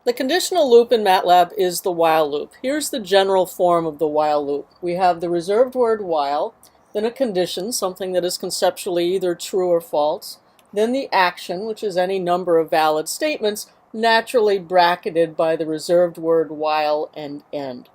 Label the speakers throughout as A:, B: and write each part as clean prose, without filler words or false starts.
A: The conditional loop in MATLAB is the while loop. Here's the general form of the while loop. We have the reserved word while, then a condition, something that is conceptually either true or false, then the action, which is any number of valid statements, naturally bracketed by the reserved word while and end.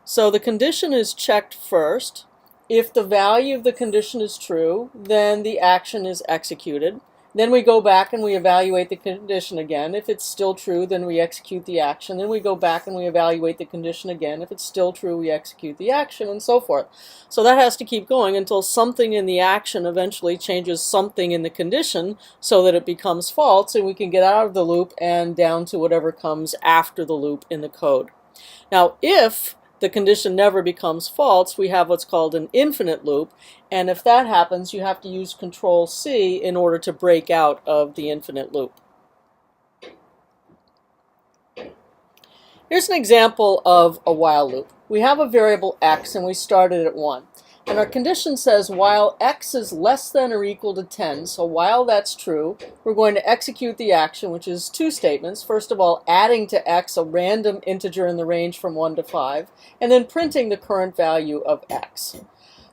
A: So the condition is checked first. If the value of the condition is true, then the action is executed. Then we go back and we evaluate the condition again. If it's still true, then we execute the action. Then we go back and we evaluate the condition again. If it's still true, we execute the action, and so forth. So that has to keep going until something in the action eventually changes something in the condition so that it becomes false, and we can get out of the loop and down to whatever comes after the loop in the code. Now, if the condition never becomes false, we have what's called an infinite loop, and if that happens, you have to use Control-C in order to break out of the infinite loop. Here's an example of a while loop. We have a variable x and we started at 1. And our condition says while x is less than or equal to 10, so while that's true, we're going to execute the action, which is two statements. First of all, adding to x a random integer in the range from 1 to 5, and then printing the current value of x.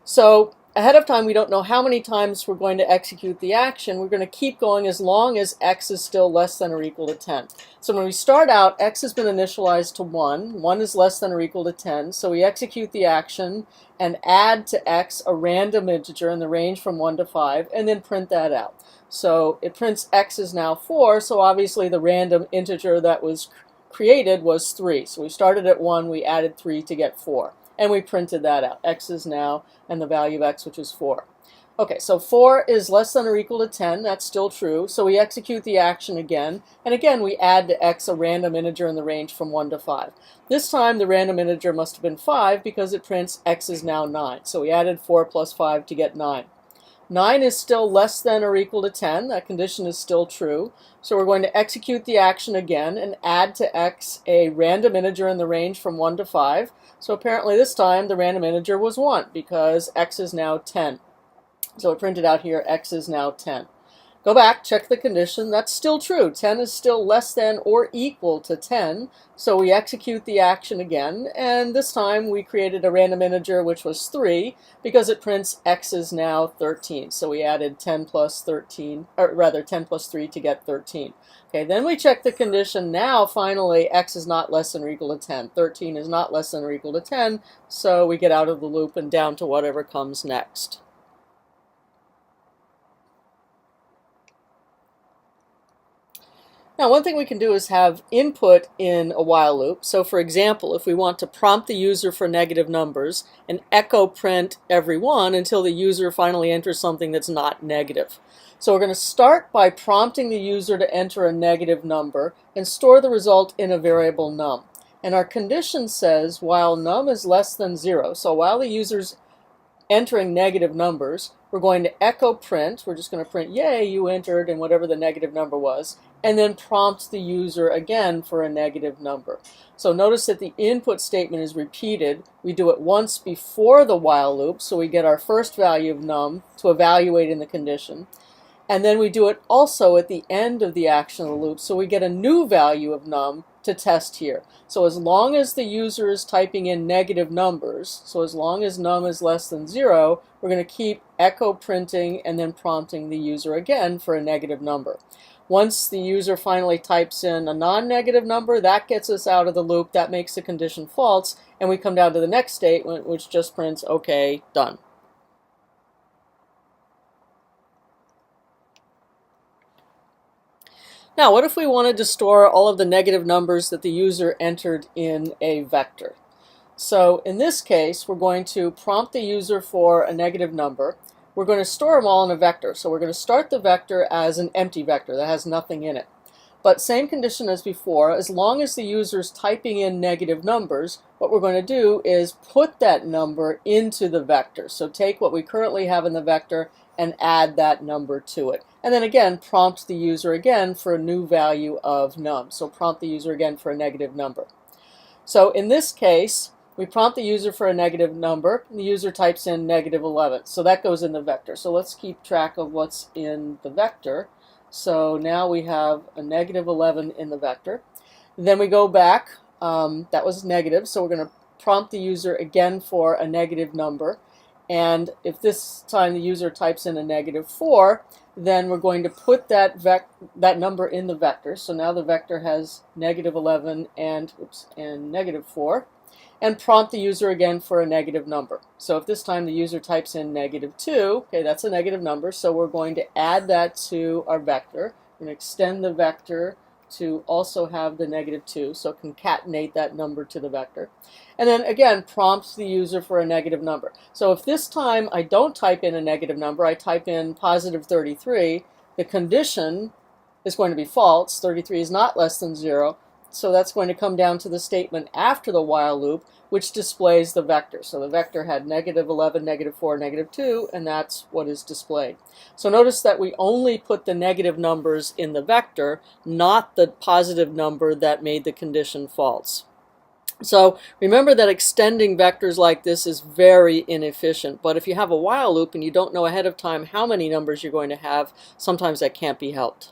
A: So ahead of time, we don't know how many times we're going to execute the action. We're going to keep going as long as x is still less than or equal to 10. So when we start out, x has been initialized to 1. 1 is less than or equal to 10. So we execute the action and add to x a random integer in the range from 1 to 5, and then print that out. So it prints x is now 4, so obviously the random integer that was created was 3. So we started at 1, we added 3 to get 4. And we printed that out. X is now, and the value of x, which is 4. Okay, so 4 is less than or equal to 10. That's still true. So we execute the action again. And again, we add to x a random integer in the range from 1 to 5. This time, the random integer must have been 5 because it prints x is now 9. So we added 4 plus 5 to get 9. 9 is still less than or equal to 10. That condition is still true. So we're going to execute the action again and add to x a random integer in the range from 1 to 5. So apparently this time the random integer was 1 because x is now 10. So it printed out here x is now 10. Go back, check the condition. That's still true. 10 is still less than or equal to 10. So we execute the action again, and this time we created a random integer which was 3 because it prints x is now 13. So we added 10 plus 13, or rather 10 plus 3 to get 13. Okay, then we check the condition. Now finally x is not less than or equal to 10. 13 is not less than or equal to 10, so we get out of the loop and down to whatever comes next. Now, one thing we can do is have input in a while loop. So for example, if we want to prompt the user for negative numbers and echo print every one until the user finally enters something that's not negative. So we're going to start by prompting the user to enter a negative number and store the result in a variable num. And our condition says while num is less than 0, so while the user's entering negative numbers, we're going to echo print. We're just going to print, yay, you entered, and whatever the negative number was, and then prompt the user again for a negative number. So notice that the input statement is repeated. We do it once before the while loop, so we get our first value of num to evaluate in the condition. And then we do it also at the end of the action of the loop, so we get a new value of num to test here. So as long as the user is typing in negative numbers, so as long as num is less than 0, we're going to keep echo printing and then prompting the user again for a negative number. Once the user finally types in a non-negative number, that gets us out of the loop. That makes the condition false, and we come down to the next statement, which just prints, okay, done. Now, what if we wanted to store all of the negative numbers that the user entered in a vector? So in this case, we're going to prompt the user for a negative number. We're going to store them all in a vector. So we're going to start the vector as an empty vector that has nothing in it. But same condition as before, as long as the user's typing in negative numbers, what we're going to do is put that number into the vector. So take what we currently have in the vector and add that number to it. And then again, prompt the user again for a new value of num. So prompt the user again for a negative number. So in this case, we prompt the user for a negative number, and the user types in negative 11. So that goes in the vector. So let's keep track of what's in the vector. So now we have a negative 11 in the vector. Then we go back. That was negative, so we're going to prompt the user again for a negative number. And if this time the user types in a -4, then we're going to put that number in the vector. So now the vector has -11 and -4, and prompt the user again for a negative number. So if this time the user types in -2, okay, that's a negative number, so we're going to add that to our vector. We're going to extend the vector to also have the -2, so concatenate that number to the vector. And then again, prompts the user for a negative number. So if this time I don't type in a negative number, I type in +33, the condition is going to be false. 33 is not less than 0. So that's going to come down to the statement after the while loop, which displays the vector. So the vector had -11, -4, -2, and that's what is displayed. So notice that we only put the negative numbers in the vector, not the positive number that made the condition false. So remember that extending vectors like this is very inefficient, but if you have a while loop and you don't know ahead of time how many numbers you're going to have, sometimes that can't be helped.